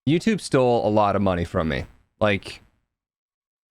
YouTube stole a lot of money from me. Like,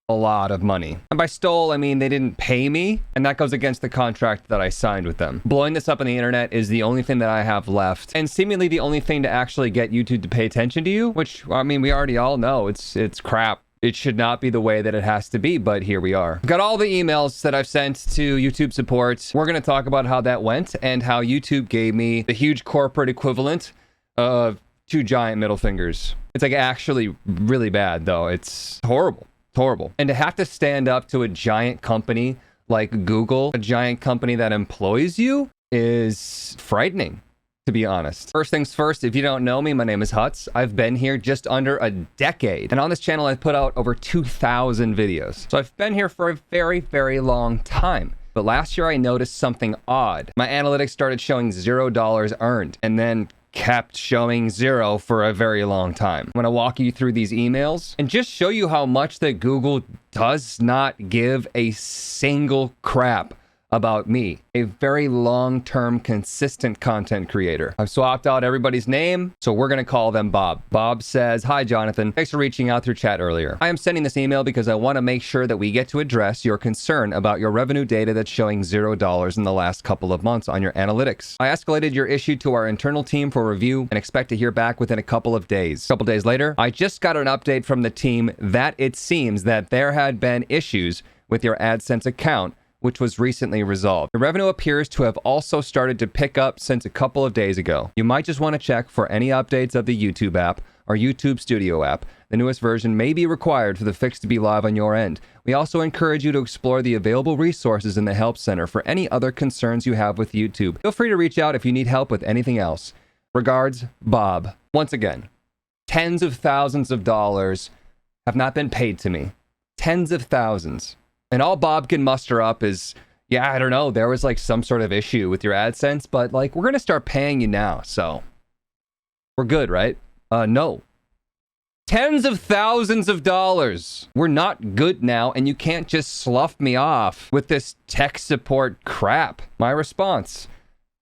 a lot of money. And by stole, I mean they didn't pay me, and that goes against the contract that I signed with them. Blowing this up on the internet is the only thing that I have left, and seemingly the only thing to actually get YouTube to pay attention to you, which, I mean, we already all know it's crap. It should not be the way that it has to be, but here we are. Got all the emails that I've sent to YouTube support. We're going to talk about how that went and how YouTube gave me the huge corporate equivalent of 2 giant middle fingers. It's like actually really bad, though. It's horrible. Horrible. And to have to stand up to a giant company like Google, a giant company that employs you, is frightening, to be honest. First things first, if you don't know me, my name is Huts. I've been here just under a decade. And on this channel, I've put out over 2,000 videos. So I've been here for a very, very long time. But last year, I noticed something odd. My analytics started showing $0 earned, and then kept showing 0 for a very long time. I'm going to walk you through these emails and just show you how much that Google does not give a single crap about me, a very long-term consistent content creator. I've swapped out everybody's name, so we're going to call them Bob. Bob says, "Hi Jonathan, thanks for reaching out through chat earlier. I am sending this email because I want to make sure that we get to address your concern about your revenue data that's showing $0 in the last couple of months on your analytics. I escalated your issue to our internal team for review and expect to hear back within a couple of days. A couple days later, I just got an update from the team that it seems that there had been issues with your AdSense account, which was recently resolved. The revenue appears to have also started to pick up since a couple of days ago. You might just want to check for any updates of the YouTube app or YouTube Studio app. The newest version may be required for the fix to be live on your end. We also encourage you to explore the available resources in the Help Center for any other concerns you have with YouTube. Feel free to reach out if you need help with anything else. Regards, Bob." Once again, tens of thousands of dollars have not been paid to me. Tens of thousands. And all Bob can muster up is, yeah, I don't know, there was like some sort of issue with your AdSense, but like, we're going to start paying you now, so we're good, right? No. Tens of thousands of dollars. We're not good now, and you can't just slough me off with this tech support crap. My response: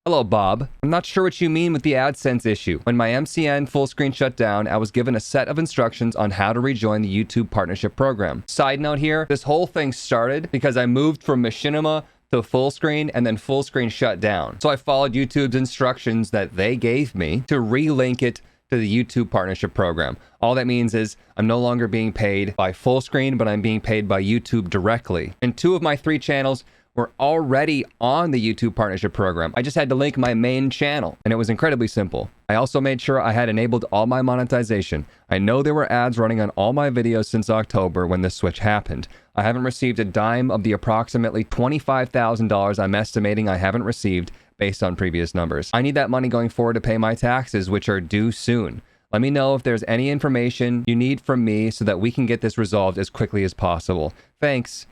"Hello, Bob. I'm not sure what you mean with the AdSense issue. When my MCN full screen shut down, I was given a set of instructions on how to rejoin the YouTube partnership program. Side note here, this whole thing started because I moved from Machinima to full screen and then full screen shut down. So I followed YouTube's instructions that they gave me to relink it to the YouTube partnership program. All that means is I'm no longer being paid by full screen, but I'm being paid by YouTube directly. And 2 of my 3 channels were already on the YouTube partnership program. I just had to link my main channel, and it was incredibly simple. I also made sure I had enabled all my monetization. I know there were ads running on all my videos since October when this switch happened. I haven't received a dime of the approximately $25,000 I'm estimating I haven't received based on previous numbers. I need that money going forward to pay my taxes, which are due soon. Let me know if there's any information you need from me so that we can get this resolved as quickly as possible. Thanks,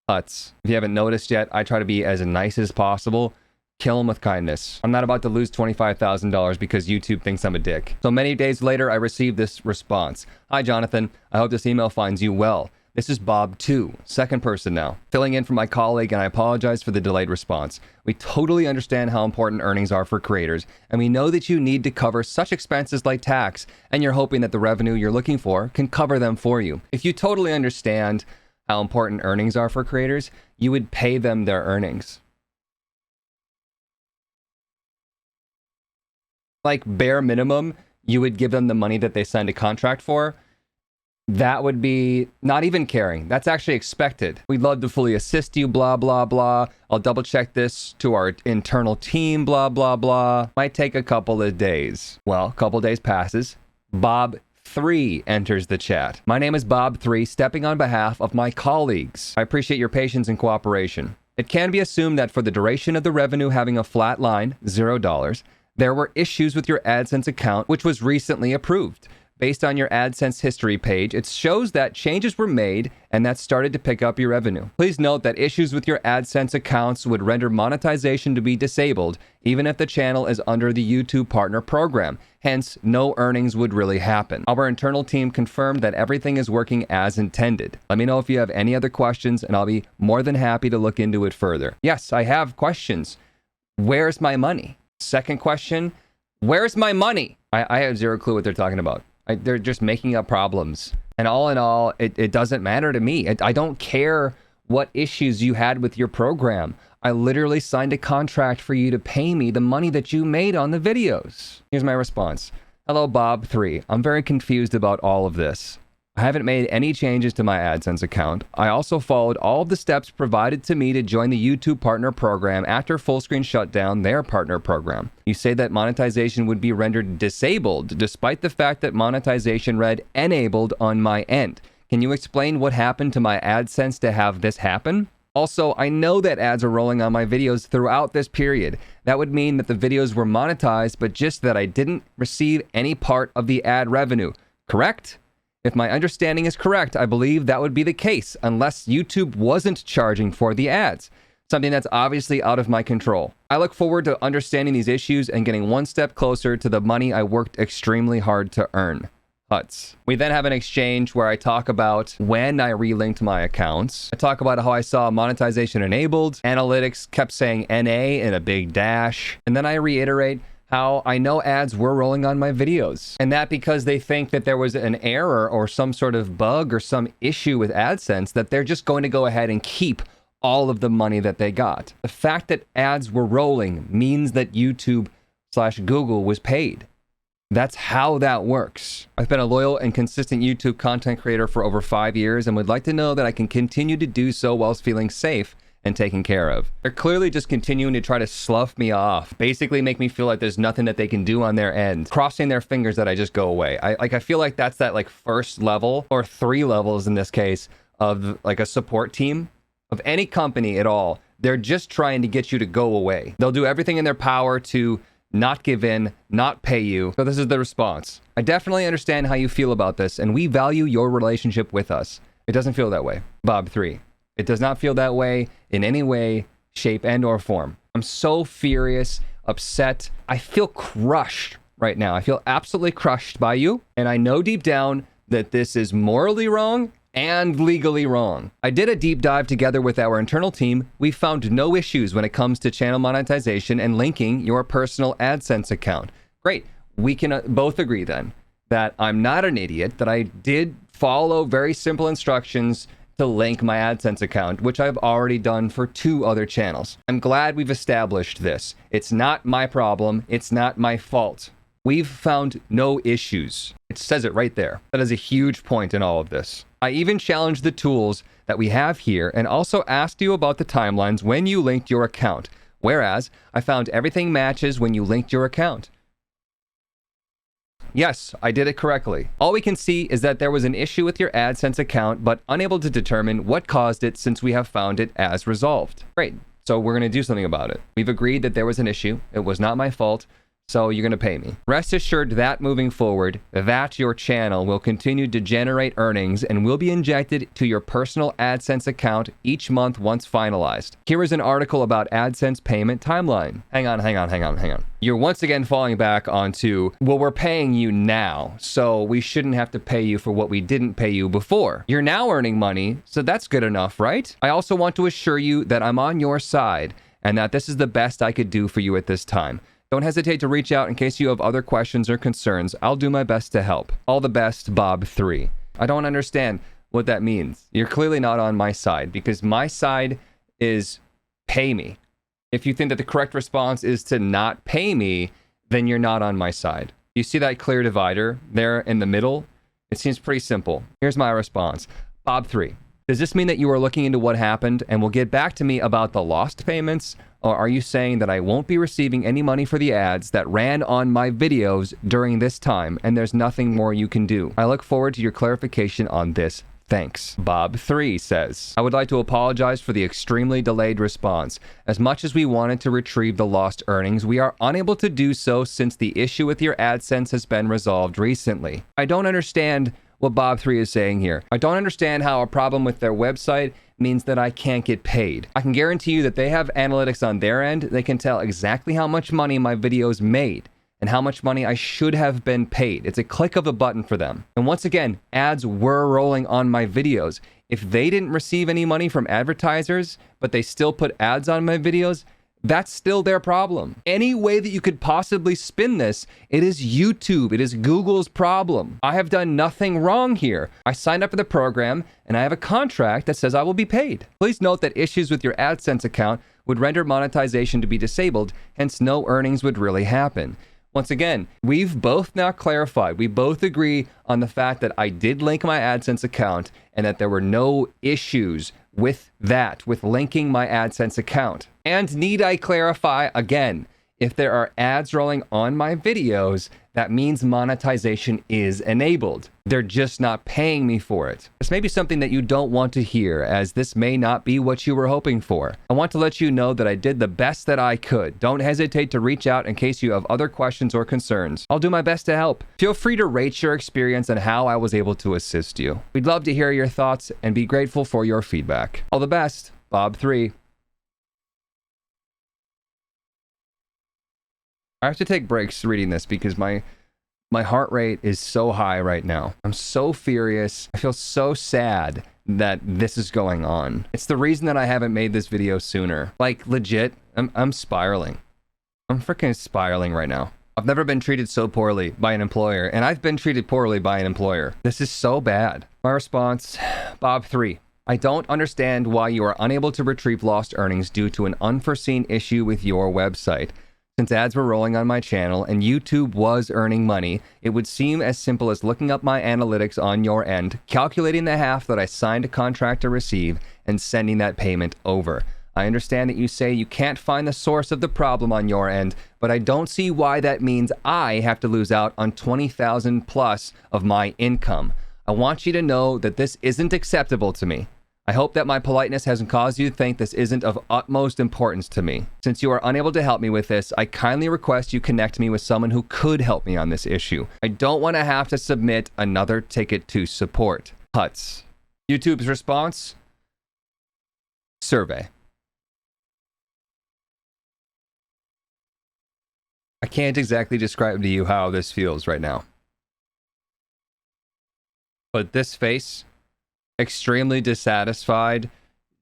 Huts." If you haven't noticed yet, I try to be as nice as possible. Kill him with kindness. I'm not about to lose $25,000 because YouTube thinks I'm a dick. So many days later, I received this response. "Hi, Jonathan. I hope this email finds you well. This is Bob 2, second person now, filling in for my colleague, and I apologize for the delayed response. We totally understand how important earnings are for creators, and we know that you need to cover such expenses like tax, and you're hoping that the revenue you're looking for can cover them for you. If you totally understand how important earnings are for creators, you would pay them their earnings. Like bare minimum, you would give them the money that they signed a contract for. That would be not even caring. That's actually expected. We'd love to fully assist you, blah, blah, blah. I'll double check this to our internal team, blah, blah, blah. Might take a couple of days. Well, a couple of days passes. Bob 3 enters the chat. My name is Bob 3, stepping on behalf of my colleagues. I appreciate your patience and cooperation. It can be assumed that for the duration of the revenue having a flat line, $0, there were issues with your AdSense account, which was recently approved. Based on your AdSense history page, it shows that changes were made and that started to pick up your revenue. Please note that issues with your AdSense accounts would render monetization to be disabled, even if the channel is under the YouTube Partner Program. Hence, no earnings would really happen. Our internal team confirmed that everything is working as intended. Let me know if you have any other questions, and I'll be more than happy to look into it further. Yes, I have questions. Where's my money? Second question, where's my money? I have zero clue what they're talking about. They're just making up problems. And all in all, it doesn't matter to me. I don't care what issues you had with your program. I literally signed a contract for you to pay me the money that you made on the videos. Here's my response. Hello, Bob3. I'm very confused about all of this. I haven't made any changes to my AdSense account. I also followed all of the steps provided to me to join the YouTube partner program after Fullscreen shut down their partner program. You say that monetization would be rendered disabled, despite the fact that monetization read enabled on my end. Can you explain what happened to my AdSense to have this happen? Also, I know that ads are rolling on my videos throughout this period. That would mean that the videos were monetized, but just that I didn't receive any part of the ad revenue. Correct? If my understanding is correct, I believe that would be the case, unless YouTube wasn't charging for the ads, something that's obviously out of my control. I look forward to understanding these issues and getting one step closer to the money I worked extremely hard to earn. Huts. We then have an exchange where I talk about when I relinked my accounts. I talk about how I saw monetization enabled, analytics kept saying NA in a big dash, and then I reiterate how I know ads were rolling on my videos, and that because they think that there was an error or some sort of bug or some issue with AdSense, that they're just going to go ahead and keep all of the money that they got. The fact that ads were rolling means that YouTube/Google was paid. That's how that works. I've been a loyal and consistent YouTube content creator for over 5 years and would like to know that I can continue to do so whilst feeling safe and taken care of. They're clearly just continuing to try to slough me off, basically make me feel like there's nothing that they can do on their end, crossing their fingers that I just go away. I feel like that's that like first level, or 3 levels in this case, of like a support team of any company at all. They're just trying to get you to go away. They'll do everything in their power to not give in, not pay you. So this is the response. I definitely understand how you feel about this, and we value your relationship with us. It doesn't feel that way. Bob3. It does not feel that way in any way, shape, and or form. I'm so furious, upset. I feel crushed right now. I feel absolutely crushed by you, and I know deep down that this is morally wrong and legally wrong. I did a deep dive together with our internal team. We found no issues when it comes to channel monetization and linking your personal AdSense account. Great. We can both agree then that I'm not an idiot, that I did follow very simple instructions to link my AdSense account, which I've already done for 2 other channels. I'm glad we've established this. It's not my problem. It's not my fault. We've found no issues. It says it right there. That is a huge point in all of this. I even challenged the tools that we have here and also asked you about the timelines when you linked your account, whereas I found everything matches when you linked your account. Yes, I did it correctly. All we can see is that there was an issue with your AdSense account, but unable to determine what caused it since we have found it as resolved. Great. So we're going to do something about it. We've agreed that there was an issue. It was not my fault. So you're going to pay me. Rest assured that moving forward, that your channel will continue to generate earnings and will be injected to your personal AdSense account each month once finalized. Here is an article about AdSense payment timeline. Hang on. You're once again falling back onto, well, we're paying you now, so we shouldn't have to pay you for what we didn't pay you before. You're now earning money, so that's good enough, right? I also want to assure you that I'm on your side and that this is the best I could do for you at this time. Don't hesitate to reach out in case you have other questions or concerns. I'll do my best to help. All the best, Bob3. I don't understand what that means. You're clearly not on my side, because my side is pay me. If you think that the correct response is to not pay me, then you're not on my side. You see that clear divider there in the middle? It seems pretty simple. Here's my response. Bob3. Does this mean that you are looking into what happened and will get back to me about the lost payments? Or are you saying that I won't be receiving any money for the ads that ran on my videos during this time and there's nothing more you can do? I look forward to your clarification on this. Thanks. Bob3 says, I would like to apologize for the extremely delayed response. As much as we wanted to retrieve the lost earnings, we are unable to do so since the issue with your AdSense has been resolved recently. I don't understand what Bob3 is saying here. I don't understand how a problem with their website means that I can't get paid. I can guarantee you that they have analytics on their end. They can tell exactly how much money my videos made and how much money I should have been paid. It's a click of a button for them. And once again, ads were rolling on my videos. If they didn't receive any money from advertisers, but they still put ads on my videos, That's still their problem. Any way that you could possibly spin this, it is YouTube. It is Google's problem. I have done nothing wrong here. I signed up for the program and I have a contract that says I will be paid. Please note that issues with your AdSense account would render monetization to be disabled, hence no earnings would really happen. Once again, we've both now clarified. We both agree on the fact that I did link my AdSense account and that there were no issues with that, with linking my AdSense account. And need I clarify again, if there are ads rolling on my videos, that means monetization is enabled. They're just not paying me for it. This may be something that you don't want to hear, as this may not be what you were hoping for. I want to let you know that I did the best that I could. Don't hesitate to reach out in case you have other questions or concerns. I'll do my best to help. Feel free to rate your experience and how I was able to assist you. We'd love to hear your thoughts and be grateful for your feedback. All the best, Bob3. I have to take breaks reading this because my heart rate is so high right now. I'm so furious. I feel so sad that this is going on. It's the reason that I haven't made this video sooner. Like, legit, I'm spiraling. I'm freaking spiraling right now. I've never been treated so poorly by an employer, and I've been treated poorly by an employer. This is so bad. My response, Bob3. I don't understand why you are unable to retrieve lost earnings due to an unforeseen issue with your website. Since ads were rolling on my channel and YouTube was earning money, it would seem as simple as looking up my analytics on your end, calculating the half that I signed a contract to receive, and sending that payment over. I understand that you say you can't find the source of the problem on your end, but I don't see why that means I have to lose out on $20,000 plus of my income. I want you to know that this isn't acceptable to me. I hope that my politeness hasn't caused you to think this isn't of utmost importance to me. Since you are unable to help me with this, I kindly request you connect me with someone who could help me on this issue. I don't want to have to submit another ticket to support. Huts. YouTube's response? Survey. I can't exactly describe to you how this feels right now. But this face, extremely dissatisfied,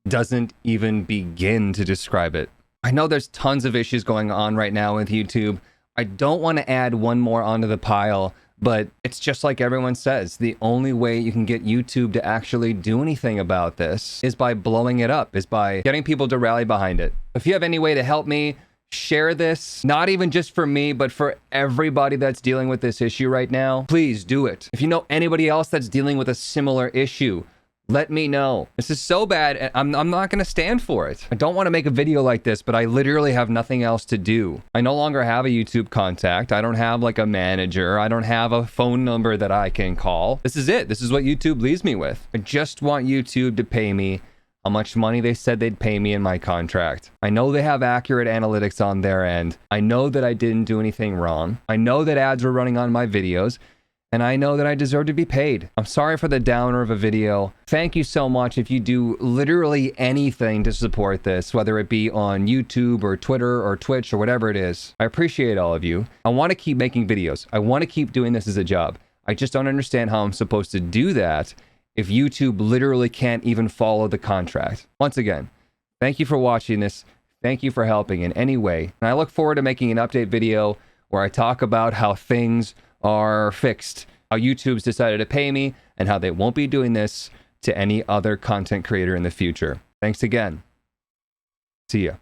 doesn't even begin to describe it. I know there's tons of issues going on right now with YouTube. I don't want to add one more onto the pile, but it's just like everyone says, the only way you can get YouTube to actually do anything about this is by blowing it up, is by getting people to rally behind it. If you have any way to help me, share this, not even just for me, but for everybody that's dealing with this issue right now, please do it. If you know anybody else that's dealing with a similar issue, let me know. This is so bad, and I'm not going to stand for it. I don't want to make a video like this, but I literally have nothing else to do. I no longer have a YouTube contact. I don't have like a manager. I don't have a phone number that I can call. This is it. This is what YouTube leaves me with. I just want YouTube to pay me how much money they said they'd pay me in my contract. I know they have accurate analytics on their end. I know that I didn't do anything wrong. I know that ads were running on my videos. And I know that I deserve to be paid. I'm sorry for the downer of a video. Thank you so much if you do literally anything to support this, whether it be on YouTube or Twitter or Twitch or whatever it is. I appreciate all of you. I want to keep making videos. I want to keep doing this as a job. I just don't understand how I'm supposed to do that if YouTube literally can't even follow the contract. Once again, thank you for watching this. Thank you for helping in any way. And I look forward to making an update video where I talk about how things are fixed, how YouTube's decided to pay me, and how they won't be doing this to any other content creator in the future. Thanks again. See ya.